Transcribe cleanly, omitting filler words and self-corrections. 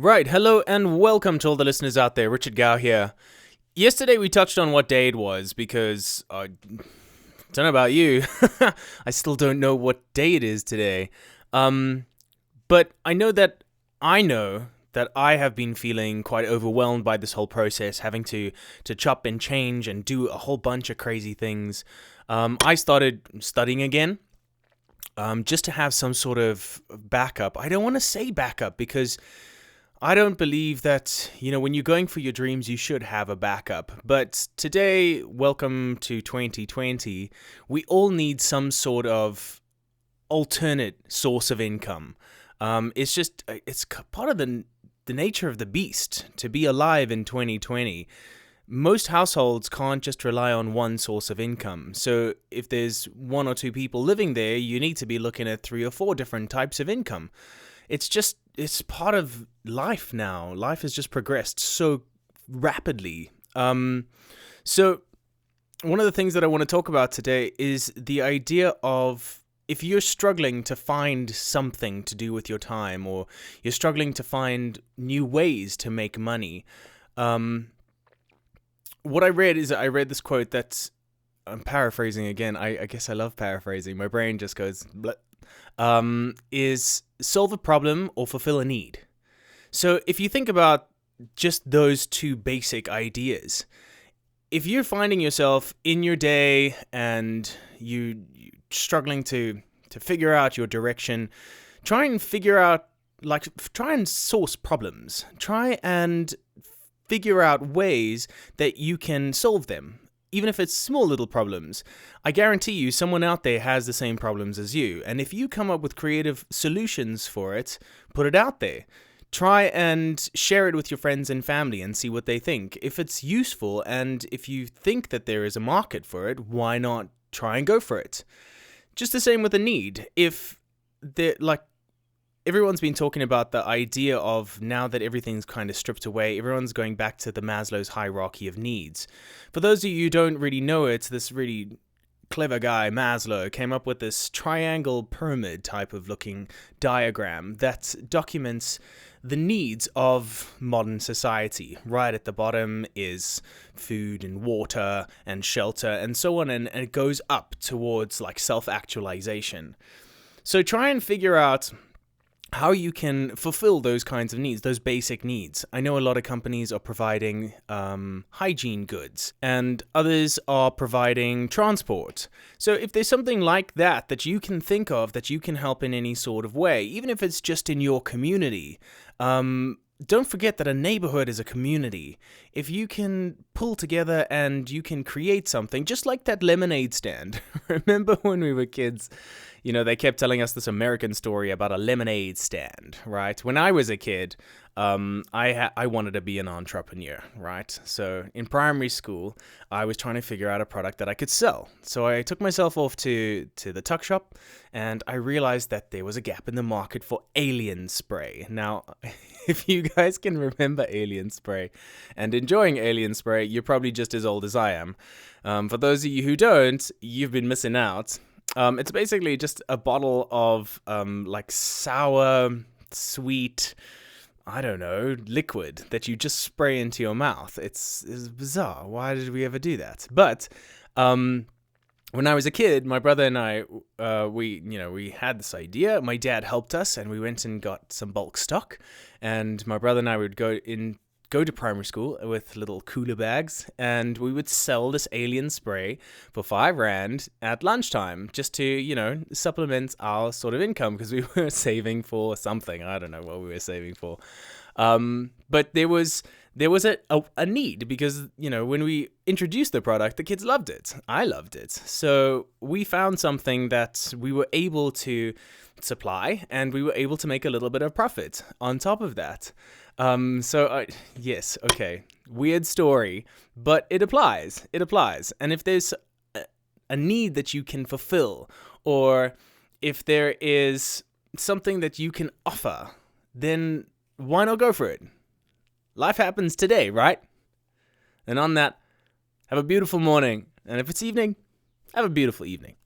Right, hello and welcome to all the listeners out there. Richard Gow here. Yesterday we touched on what day it was because I don't know about you. I still don't know what day it is today. But I know that I have been feeling quite overwhelmed by this whole process, having to chop and change and do a whole bunch of crazy things. I started studying again. Just to have some sort of backup. I don't want to say backup because I don't believe that, when you're going for your dreams, you should have a backup. But today, welcome to 2020, we all need some sort of alternate source of income. It's part of the nature of the beast to be alive in 2020. Most households can't just rely on one source of income. So if there's one or two people living there, you need to be looking at 3 or 4 different types of income. It's part of life now. Life has just progressed so rapidly. So one of the things that I want to talk about today is the idea of if you're struggling to find something to do with your time, or you're struggling to find new ways to make money. What I read this quote that's, I'm paraphrasing again. I guess I love paraphrasing. My brain just goes, bleh. Is solve a problem or fulfill a need. So if you think about just those two basic ideas, if you're finding yourself in your day and you struggling to figure out your direction, try and source problems. Try and figure out ways that you can solve them. Even if it's small little problems, I guarantee you someone out there has the same problems as you. And if you come up with creative solutions for it, put it out there. Try and share it with your friends and family and see what they think. If it's useful and if you think that there is a market for it, why not try and go for it? Just the same with a need. If everyone's been talking about the idea of now that everything's kind of stripped away, everyone's going back to the Maslow's hierarchy of needs. For those of you who don't really know it, this really clever guy, Maslow, came up with this triangle pyramid type of looking diagram that documents the needs of modern society. Right at the bottom is food and water and shelter and so on, and it goes up towards like self-actualization. So try and figure out how you can fulfill those kinds of needs, those basic needs. I know a lot of companies are providing hygiene goods, and others are providing transport. So if there's something like that you can think of, that you can help in any sort of way, even if it's just in your community, don't forget that a neighborhood is a community. If you can pull together and you can create something, just like that lemonade stand. Remember when we were kids, they kept telling us this American story about a lemonade stand, right? When I was a kid, I wanted to be an entrepreneur, right? So in primary school, I was trying to figure out a product that I could sell. So I took myself off to the tuck shop, and I realized that there was a gap in the market for alien spray. Now, if you guys can remember alien spray and enjoying alien spray, you're probably just as old as I am. For those of you who don't, you've been missing out. It's basically just a bottle of sour, sweet, I don't know, liquid that you just spray into your mouth. It's bizarre. Why did we ever do that? But when I was a kid, my brother and I, we had this idea. My dad helped us, and we went and got some bulk stock. And my brother and I would go to primary school with little cooler bags, and we would sell this alien spray for 5 Rand at lunchtime, just to, supplement our sort of income, because we were saving for something. I don't know what we were saving for. But there was a need, because, when we introduced the product, the kids loved it. I loved it. So we found something that we were able to supply, and we were able to make a little bit of profit on top of that. Yes, okay, weird story, but it applies. And if there's a need that you can fulfill, or if there is something that you can offer, then why not go for it? Life happens today, right? And on that, have a beautiful morning. And if it's evening, have a beautiful evening.